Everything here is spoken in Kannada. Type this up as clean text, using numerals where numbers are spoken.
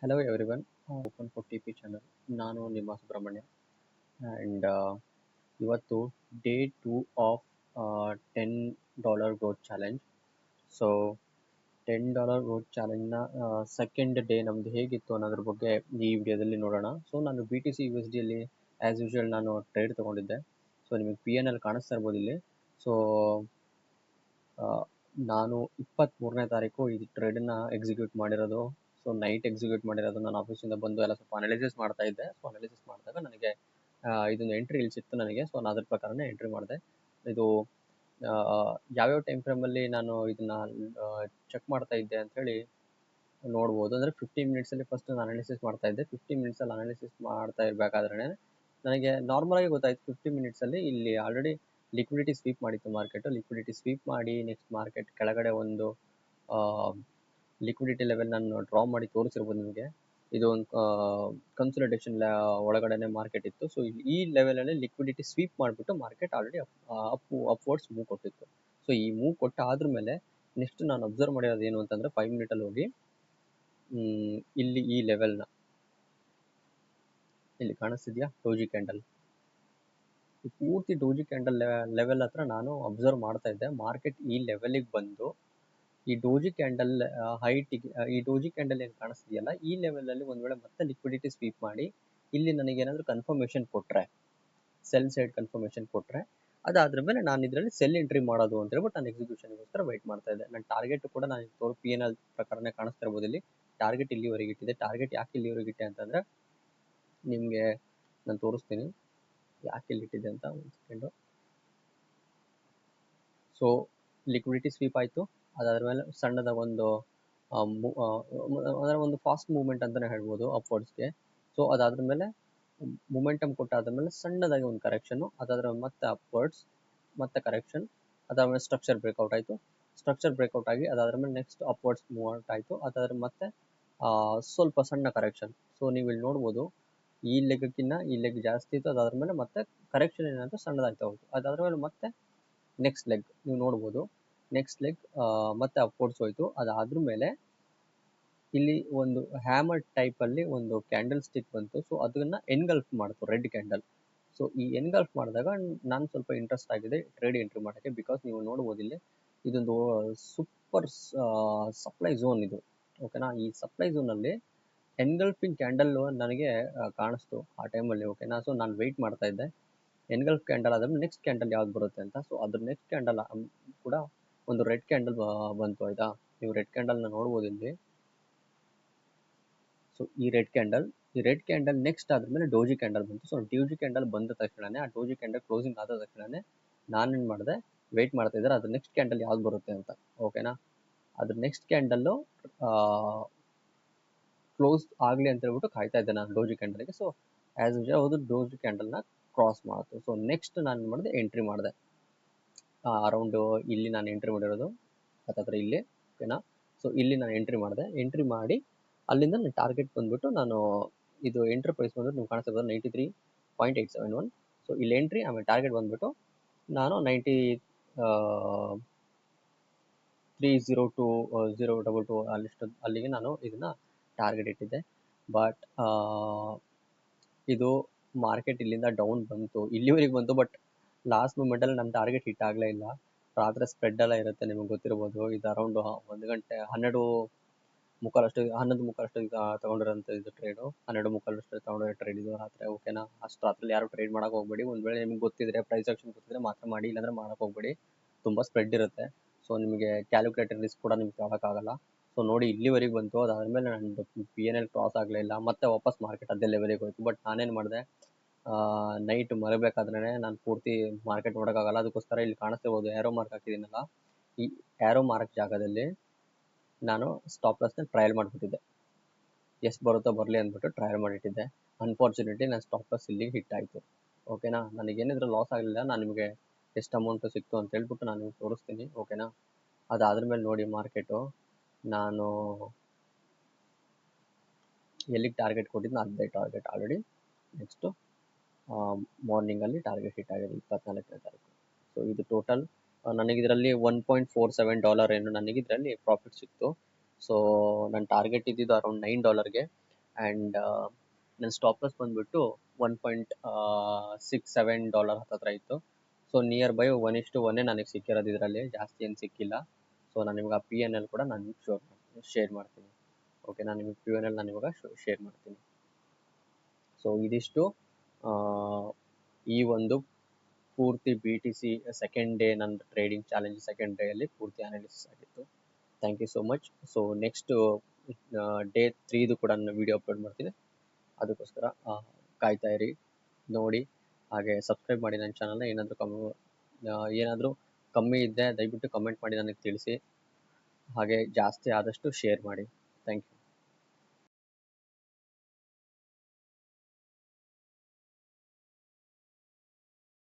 Hello everyone, open for TP channel. ನಾನು ನಿಮ್ಮ ಸುಬ್ರಹ್ಮಣ್ಯ ಆ್ಯಂಡ್ ಇವತ್ತು day 2 of $10 growth challenge. So $10 growth ಚಾಲೆಂಜ್ನ ಸೆಕೆಂಡ್ ಡೇ ನಮ್ಮದು ಹೇಗಿತ್ತು ಅನ್ನೋದ್ರ ಬಗ್ಗೆ ಈ ವಿಡಿಯೋದಲ್ಲಿ ನೋಡೋಣ. ಸೊ ನಾನು BTC USDಯಲ್ಲಿ ಆ್ಯಸ್ ಯೂಶುವಲ್ ನಾನು ಟ್ರೇಡ್ ತೊಗೊಂಡಿದ್ದೆ. ಸೊ ನಿಮಗೆ PNL ಕಾಣಿಸ್ತಾ ಇರ್ಬೋದು ಇಲ್ಲಿ. ಸೊ ನಾನು 23ನೇ ತಾರೀಕು ಈ ಟ್ರೇಡನ್ನು ಎಕ್ಸಿಕ್ಯೂಟ್ ಮಾಡಿರೋದು. ಸೊ ನೈಟ್ ಎಕ್ಸಿಕ್ಯೂಟ್ ಮಾಡಿರೋದು. ನಾನು ಆಫೀಸಿಂದ ಬಂದು ಎಲ್ಲ ಸ್ವಲ್ಪ ಅನಾಲಿಸಿಸ್ ಮಾಡ್ತಾ ಇದ್ದೆ. ಸೊ ಅನಾಲಿಸಿಸ್ ಮಾಡಿದಾಗ ನನಗೆ ಇದೊಂದು ಎಂಟ್ರಿ ಇಲ್ಲಿ ಸಿಕ್ತು ನನಗೆ. ಸೊ ನಾನು ಅದ್ರ ಪ್ರಕಾರನೇ ಎಂಟ್ರಿ ಮಾಡಿದೆ. ಇದು ಯಾವ್ಯಾವ ಟೈಮ್ ಫ್ರೇಮಲ್ಲಿ ನಾನು ಇದನ್ನು ಚೆಕ್ ಮಾಡ್ತಾ ಇದ್ದೆ ಅಂಥೇಳಿ ನೋಡ್ಬೋದು. ಅಂದರೆ 15 ಮಿನಿಟ್ಸಲ್ಲಿ ಫಸ್ಟ್ ನಾನು ಅನಾಲಿಸಿಸ್ ಮಾಡ್ತಾ ಇದ್ದೆ. 15 ಮಿನಿಟ್ಸಲ್ಲಿ ಅನಾಲಿಸಿಸ್ ಮಾಡ್ತಾ ಇರಬೇಕಾದ್ರೆ ನನಗೆ ನಾರ್ಮಲಾಗಿ ಗೊತ್ತಾಯಿತು 15 ಮಿನಿಟ್ಸಲ್ಲಿ ಇಲ್ಲಿ ಆಲ್ರೆಡಿ ಲಿಕ್ವಿಡಿಟಿ ಸ್ವೀಪ್ ಮಾಡಿತ್ತು ಮಾರ್ಕೆಟು. ಲಿಕ್ವಿಡಿಟಿ ಸ್ವೀಪ್ ಮಾಡಿ ನೆಕ್ಸ್ಟ್ ಮಾರ್ಕೆಟ್ ಕೆಳಗಡೆ ಒಂದು ಲಿಕ್ವಿಡಿಟಿ ಲೆವೆಲ್ ನಾನು ಡ್ರಾ ಮಾಡಿ ತೋರಿಸಿರ್ಬೋದು ನಿಮಗೆ. ಇದು ಒಂದು ಕನ್ಸಲ್ಟೇಷನ್ ಒಳಗಡೆ ಮಾರ್ಕೆಟ್ ಇತ್ತು. ಸೊ ಈ ಲೆವೆಲಲ್ಲಿ ಲಿಕ್ವಿಡಿಟಿ ಸ್ವೀಪ್ ಮಾಡಿಬಿಟ್ಟು ಮಾರ್ಕೆಟ್ ಆಲ್ರೆಡಿ ಅಪ್ವರ್ಡ್ಸ್ ಮೂವ್ ಕೊಟ್ಟಿತ್ತು. ಸೊ ಈ ಮೂವ್ ಕೊಟ್ಟಾದ್ರ ಮೇಲೆ ನೆಕ್ಸ್ಟ್ ನಾನು ಅಬ್ಸರ್ವ್ ಮಾಡಿರೋದು ಏನು ಅಂತಂದರೆ 5 ಮಿನಿಟಲ್ಲಿ ಹೋಗಿ ಇಲ್ಲಿ ಈ ಲೆವೆಲ್ನ ಇಲ್ಲಿ ಕಾಣಿಸ್ತಿದ್ಯಾ ಡೋಜಿ ಕ್ಯಾಂಡಲ್, ಪೂರ್ತಿ ಡೋಜಿ ಕ್ಯಾಂಡಲ್ ಲೆವೆಲ್ ಹತ್ರ ನಾನು ಅಬ್ಸರ್ವ್ ಮಾಡ್ತಾ ಇದ್ದೆ. ಮಾರ್ಕೆಟ್ ಈ ಲೆವೆಲಿಗೆ ಬಂದು ಈ ಡೋಜಿ ಕ್ಯಾಂಡಲ್ ಹೈಟಿಗೆ, ಈ ಡೋಜಿ ಕ್ಯಾಂಡಲ್ ಏನು ಕಾಣಿಸ್ತಿದೆಯಲ್ಲ ಈ ಲೆವೆಲಲ್ಲಿ ಒಂದು ವೇಳೆ ಮತ್ತೆ ಲಿಕ್ವಿಡಿಟಿ ಸ್ವೀಪ್ ಮಾಡಿ ಇಲ್ಲಿ ನನಗೇನಾದರೂ ಕನ್ಫರ್ಮೇಷನ್ ಕೊಟ್ಟರೆ, ಸೆಲ್ ಸೈಡ್ ಕನ್ಫರ್ಮೇಷನ್ ಕೊಟ್ಟರೆ ಅದಾದ್ರ ಮೇಲೆ ನಾನು ಇದರಲ್ಲಿ ಸೆಲ್ ಎಂಟ್ರಿ ಮಾಡೋದು ಅಂತ ಹೇಳ್ಬಿಟ್ಟು ನಾನು ಎಕ್ಸಿಕ್ಯೂಷನ್ಗೋಸ್ಕರ ವೆಯ್ಟ್ ಮಾಡ್ತಾ ಇದ್ದೆ. ನನ್ನ ಟಾರ್ಗೆಟ್ ಕೂಡ ನಾನು PNL ಪ್ರಕಾರನೇ ಕಾಣಿಸ್ತಾ ಇರ್ಬೋದು ಇಲ್ಲಿ. ಟಾರ್ಗೆಟ್ ಇಲ್ಲಿವರೆಗೆ ಇಟ್ಟಿದೆ. ಟಾರ್ಗೆಟ್ ಯಾಕೆ ಇಲ್ಲಿವರೆಗೆ ಇಟ್ಟೆ ಅಂತಂದರೆ ನಿಮಗೆ ನಾನು ತೋರಿಸ್ತೀನಿ ಯಾಕೆ ಇಲ್ಲಿಟ್ಟಿದೆ ಅಂತ. ಒಂದು ಸೆಕೆಂಡು. ಸೊ ಲಿಕ್ವಿಡಿಟಿ ಸ್ವೀಪ್ ಆಯಿತು. ಅದಾದ ಮೇಲೆ ಸಣ್ಣದಾಗಿ ಒಂದು ಅಂದರೆ ಒಂದು ಫಾಸ್ಟ್ ಮೂವ್ಮೆಂಟ್ ಅಂತಲೇ ಹೇಳ್ಬೋದು ಅಪ್ವರ್ಡ್ಸ್ಗೆ. ಸೊ ಅದಾದ್ರ ಮೇಲೆ ಮೂಮೆಂಟಮ್ ಕೊಟ್ಟಾದ್ಮೇಲೆ ಸಣ್ಣದಾಗಿ ಒಂದು ಕರೆಕ್ಷನ್ನು, ಅದಾದ್ರ ಮತ್ತೆ ಅಪ್ವರ್ಡ್ಸ್, ಮತ್ತೆ ಕರೆಕ್ಷನ್, ಅದಾದ್ಮೇಲೆ ಸ್ಟ್ರಕ್ಚರ್ ಬ್ರೇಕ್ಔಟ್ ಆಯಿತು. ಸ್ಟ್ರಕ್ಚರ್ ಬ್ರೇಕ್ಔಟ್ ಆಗಿ ಅದಾದ್ರ ಮೇಲೆ ನೆಕ್ಸ್ಟ್ ಅಪ್ವರ್ಡ್ಸ್ ಮೂವ್ಔಟ್ ಆಯಿತು. ಅದಾದ್ರೆ ಮತ್ತೆ ಸ್ವಲ್ಪ ಸಣ್ಣ ಕರೆಕ್ಷನ್. ಸೊ ನೀವು ಇಲ್ಲಿ ನೋಡ್ಬೋದು ಈ ಲೆಗ್ಗಿನ್ನ ಈ ಲೆಗ್ ಜಾಸ್ತಿ ಇತ್ತು. ಅದಾದ್ರ ಮೇಲೆ ಮತ್ತೆ ಕರೆಕ್ಷನ್ ಏನಾಯಿತು ಸಣ್ಣದಾಗ್ತಾ ಹೋಯಿತು. ಅದಾದ್ರ ಮೇಲೆ ಮತ್ತೆ ನೆಕ್ಸ್ಟ್ ಲೆಗ್ ನೀವು ನೋಡ್ಬೋದು, ನೆಕ್ಸ್ಟ್ ಲೆಗ್ ಮತ್ತೆ ಅಪ್ವರ್ಡ್ಸ್ ಹೋಯಿತು. ಅದಾದ್ರ ಮೇಲೆ ಇಲ್ಲಿ ಒಂದು ಹ್ಯಾಮರ್ ಟೈಪಲ್ಲಿ ಒಂದು ಕ್ಯಾಂಡಲ್ ಸ್ಟಿಕ್ ಬಂತು. ಸೊ ಅದನ್ನು ಎನ್ಗಲ್ಫ್ ಮಾಡ್ತು ರೆಡ್ ಕ್ಯಾಂಡಲ್. ಸೊ ಈ ಎನ್ಗಲ್ಫ್ ಮಾಡಿದಾಗ ನಾನು ಸ್ವಲ್ಪ ಇಂಟ್ರೆಸ್ಟ್ ಆಗಿದೆ ಟ್ರೇಡ್ ಎಂಟ್ರಿ ಮಾಡೋಕ್ಕೆ. ಬಿಕಾಸ್ ನೀವು ನೋಡ್ಬೋದು ಇಲ್ಲಿ ಇದೊಂದು ಸೂಪರ್ ಸಪ್ಲೈ ಝೋನ್ ಇದು, ಓಕೆನಾ. ಈ ಸಪ್ಲೈ ಝೋನಲ್ಲಿ ಎನ್ಗಲ್ಫಿಂಗ್ ಕ್ಯಾಂಡಲ್ ನನಗೆ ಕಾಣಿಸ್ತು ಆ ಟೈಮಲ್ಲಿ, ಓಕೆನಾ. ಸೊ ನಾನು ವೆಯ್ಟ್ ಮಾಡ್ತಾ ಇದ್ದೆ ಎನ್ಗಲ್ಫ್ ಕ್ಯಾಂಡಲ್ ಆದ್ಮೇಲೆ ನೆಕ್ಸ್ಟ್ ಕ್ಯಾಂಡಲ್ ಯಾವ್ದು ಬರುತ್ತೆ ಅಂತ. ಸೊ ಅದ್ರ ನೆಕ್ಸ್ಟ್ ಕ್ಯಾಂಡಲ್ ಕೂಡ ಒಂದು ರೆಡ್ ಕ್ಯಾಂಡಲ್ ಬಂತು, ಆಯಿತಾ. ನೀವು ರೆಡ್ ಕ್ಯಾಂಡಲ್ನ ನೋಡ್ಬೋದು ಇಲ್ಲಿ. ಸೊ ಈ ರೆಡ್ ಕ್ಯಾಂಡಲ್ ನೆಕ್ಸ್ಟ್ ಆದ್ಮೇಲೆ ಡೋಜಿ ಕ್ಯಾಂಡಲ್ ಬಂತು. ಸೊ ಡೋಜಿ ಕ್ಯಾಂಡಲ್ ಬಂದ ತಕ್ಷಣನೇ, ಆ ಡೋಜಿ ಕ್ಯಾಂಡಲ್ ಕ್ಲೋಸಿಂಗ್ ಆದ ತಕ್ಷಣನೇ ನಾನೇನು ಮಾಡಿದೆ, ವೆಯ್ಟ್ ಮಾಡ್ತಾ ಇದ್ದಾರೆ ಅದ್ರ ನೆಕ್ಸ್ಟ್ ಕ್ಯಾಂಡಲ್ ಯಾವ್ದು ಬರುತ್ತೆ ಅಂತ, ಓಕೆನಾ. ಅದ್ರ ನೆಕ್ಸ್ಟ್ ಕ್ಯಾಂಡಲ್ಲು ಕ್ಲೋಸ್ ಆಗಲಿ ಅಂತ ಹೇಳ್ಬಿಟ್ಟು ಕಾಯ್ತಾ ಇದ್ದೆ ನಾನು ಡೋಜಿ ಕ್ಯಾಂಡಲ್ಗೆ. ಸೊ ಆ್ಯಸ್ ಯೂಶುವಲ್ ಹೌದು ಡೋಜಿ ಕ್ಯಾಂಡಲ್ನ ಕ್ರಾಸ್ ಮಾಡ್ತು. ಸೊ ನೆಕ್ಸ್ಟ್ ನಾನು ಏನು ಮಾಡಿದೆ, ಎಂಟ್ರಿ ಮಾಡಿದೆ. ಅರೌಂಡು ಇಲ್ಲಿ ನಾನು ಎಂಟ್ರಿ ಮಾಡಿರೋದು ಹತ್ತತ್ರ ಇಲ್ಲಿ, ಓಕೆನಾ. ಸೊ ಇಲ್ಲಿ ನಾನು ಎಂಟ್ರಿ ಮಾಡಿದೆ. ಎಂಟ್ರಿ ಮಾಡಿ ಅಲ್ಲಿಂದ ನನ್ನ ಟಾರ್ಗೆಟ್ ಬಂದುಬಿಟ್ಟು ನಾನು ಇದು ಎಂಟ್ರಿ ಪ್ರೈಸ್ ಬಂದುಬಿಟ್ಟು ನೀವು ಕಾಣಿಸ್ತಾ ಇರ್ಬೋದು 93.871. ಸೊ ಇಲ್ಲಿ ಎಂಟ್ರಿ, ಆಮೇಲೆ ಟಾರ್ಗೆಟ್ ಬಂದುಬಿಟ್ಟು ನಾನು 9302 ಅಲ್ಲಿಗೆ ನಾನು ಇದನ್ನು ಟಾರ್ಗೆಟ್ ಇಟ್ಟಿದ್ದೆ. ಬಟ್ ಇದು ಮಾರ್ಕೆಟ್ ಇಲ್ಲಿಂದ ಡೌನ್ ಬಂತು, ಇಲ್ಲಿವರೆಗೆ ಬಂತು. ಬಟ್ ಲಾಸ್ಟ್ ಮೂಮೆಂಟಲ್ಲಿ ನನ್ನ ಟಾರ್ಗೆಟ್ ಹಿಟ್ ಆಗಲೇ ಇಲ್ಲ. ರಾತ್ರಿ ಸ್ಪ್ರೆಡ್ ಎಲ್ಲ ಇರುತ್ತೆ, ನಿಮಗೆ ಗೊತ್ತಿರ್ಬೋದು. ಇದು ಅರೌಂಡು 1 ಗಂಟೆ 11:15 ತೊಗೊಂಡಿರೋಂಥ ಇದು ಟ್ರೇಡು. 12:15 ತೊಗೊಂಡಿರೋ ಟ್ರೇಡ್ ಇದು ರಾತ್ರಿ, ಓಕೆನಾ. ಅಷ್ಟು ರಾತ್ರಿ ಯಾರು ಟ್ರೇಡ್ ಮಾಡೋಕೆ ಹೋಗಬೇಡಿ. ಒಂದು ವೇಳೆ ನಿಮ್ಗೆ ಗೊತ್ತಿದ್ರೆ ಪ್ರೈಸ್ ಆಕ್ಷನ್ ಗೊತ್ತಿದ್ರೆ ಮಾತ್ರ ಮಾಡಿ, ಇಲ್ಲಾಂದರೆ ಮಾಡೋಕೆ ಹೋಗಬೇಡಿ. ತುಂಬ ಸ್ಪ್ರೆಡ್ ಇರುತ್ತೆ. ಸೊ ನಿಮಗೆ ಕ್ಯಾಲ್ಕುಲೇಟೆಡ್ ರಿಸ್ಕ್ ಕೂಡ ನಿಮ್ಗೆ ತೊಗೊಳಕ್ಕಾಗಲ್ಲ. ಸೊ ನೋಡಿ ಇಲ್ಲಿವರೆಗೆ ಬಂತು. ಅದಾದಮೇಲೆ ನಂದು PNL ಕ್ರಾಸ್ ಆಗಲೇ ಇಲ್ಲ. ಮತ್ತೆ ವಾಪಸ್ ಮಾರ್ಕೆಟ್ ಅದೇ ಲೆವೆಲಿಗೆ ಹೋಯಿತು. ಬಟ್ ನಾನೇನು ಮಾಡಿದೆ, ನೈಟ್ ಮಲಗಬೇಕಾದ್ರೆ ನಾನು ಪೂರ್ತಿ ಮಾರ್ಕೆಟ್ ನೋಡೋಕ್ಕಾಗಲ್ಲ. ಅದಕ್ಕೋಸ್ಕರ ಇಲ್ಲಿ ಕಾಣಿಸ್ತಿರ್ಬೋದು ಆ್ಯರೋ ಮಾರ್ಕ್ ಹಾಕಿದ್ದೀನಲ್ಲ, ಈ ಆ್ಯರೋ ಮಾರ್ಕ್ ಜಾಗದಲ್ಲಿ ನಾನು ಸ್ಟಾಪ್ ಲಾಸ್ನ ಟ್ರಯಲ್ ಮಾಡಿಬಿಟ್ಟಿದ್ದೆ. ಎಷ್ಟು ಬರುತ್ತೋ ಬರಲಿ ಅಂದ್ಬಿಟ್ಟು ಟ್ರಯಲ್ ಮಾಡಿಟ್ಟಿದ್ದೆ. ಅನ್ಫಾರ್ಚುನೇಟ್ಲಿ ನನ್ನ ಸ್ಟಾಪ್ ಲಾಸ್ ಇಲ್ಲಿಗೆ ಹಿಟ್ ಆಯಿತು, ಓಕೆನಾ. ನನಗೇನಿದ್ರು ಲಾಸ್ ಆಗಲಿಲ್ಲ. ನಾನು ನಿಮಗೆ ಎಷ್ಟು ಅಮೌಂಟು ಸಿಕ್ತು ಅಂತ ಹೇಳ್ಬಿಟ್ಟು ನಾನು ನಿಮಗೆ ತೋರಿಸ್ತೀನಿ, ಓಕೆನಾ. ಅದಾದ್ರ ಮೇಲೆ ನೋಡಿ ಮಾರ್ಕೆಟು ನಾನು ಎಲ್ಲಿಗೆ ಟಾರ್ಗೆಟ್ ಕೊಟ್ಟಿದ್ದು ಅದೇ ಟಾರ್ಗೆಟ್ ಆಲ್ರೆಡಿ ನೆಕ್ಸ್ಟು ಮಾರ್ನಿಂಗಲ್ಲಿ ಟಾರ್ಗೆಟ್ ಹಿಟ್ ಆಗಿದೆ 24ನೇ ತಾರೀಕು. ಸೊ ಇದು ಟೋಟಲ್ ನನಗಿದರಲ್ಲಿ $1.47 ಏನು ನನಗಿದರಲ್ಲಿ ಪ್ರಾಫಿಟ್ ಸಿಕ್ತು. ಸೊ ನನ್ನ ಟಾರ್ಗೆಟ್ ಇದ್ದಿದ್ದು ಅರೌಂಡ್ $9ಗೆ. ಆ್ಯಂಡ್ ನನ್ನ ಸ್ಟಾಪ್ ಲಾಸ್ ಬಂದುಬಿಟ್ಟು $1.67 ಹತ್ತತ್ರ ಇತ್ತು. ಸೊ ನಿಯರ್ ಬೈ 1:1 ನನಗೆ ಸಿಕ್ಕಿರೋದು ಇದರಲ್ಲಿ, ಜಾಸ್ತಿ ಏನು ಸಿಕ್ಕಿಲ್ಲ. ಸೊ ನಾನು ನಿಮ್ಗೆ ಆ P&L ಕೂಡ ನಾನು ಶೇರ್ ಮಾಡ್ತೀನಿ. ಓಕೆ, ನಾನು ನಿಮಗೆ P&L ನಾನು ಇವಾಗ ಶೇರ್ ಮಾಡ್ತೀನಿ. ಸೊ ಇದಿಷ್ಟು ಈ ಒಂದು ಪೂರ್ತಿ BTC ಸೆಕೆಂಡ್ ಡೇ ನನ್ನ ಟ್ರೇಡಿಂಗ್ ಚಾಲೆಂಜ್ ಸೆಕೆಂಡ್ ಡೇಯಲ್ಲಿ ಪೂರ್ತಿ ಅನಾಲಿಸಿಸ್ ಆಗಿತ್ತು. Thank you so much. So next day 3 ಕೂಡ ನಾನು ವಿಡಿಯೋ ಅಪ್ಲೋಡ್ ಮಾಡ್ತೀನಿ. ಅದಕ್ಕೋಸ್ಕರ ಕಾಯ್ತಾ ಇರಿ, ನೋಡಿ, ಹಾಗೆ ಸಬ್ಸ್ಕ್ರೈಬ್ ಮಾಡಿ ನನ್ನ ಚಾನಲ್ನ. ಏನಾದರೂ ಕಮ್ಮಿ ಇದ್ದರೆ ದಯವಿಟ್ಟು ಕಮೆಂಟ್ ಮಾಡಿ ನನಗೆ ತಿಳಿಸಿ, ಹಾಗೆ ಜಾಸ್ತಿ ಆದಷ್ಟು ಶೇರ್ ಮಾಡಿ. Thank you.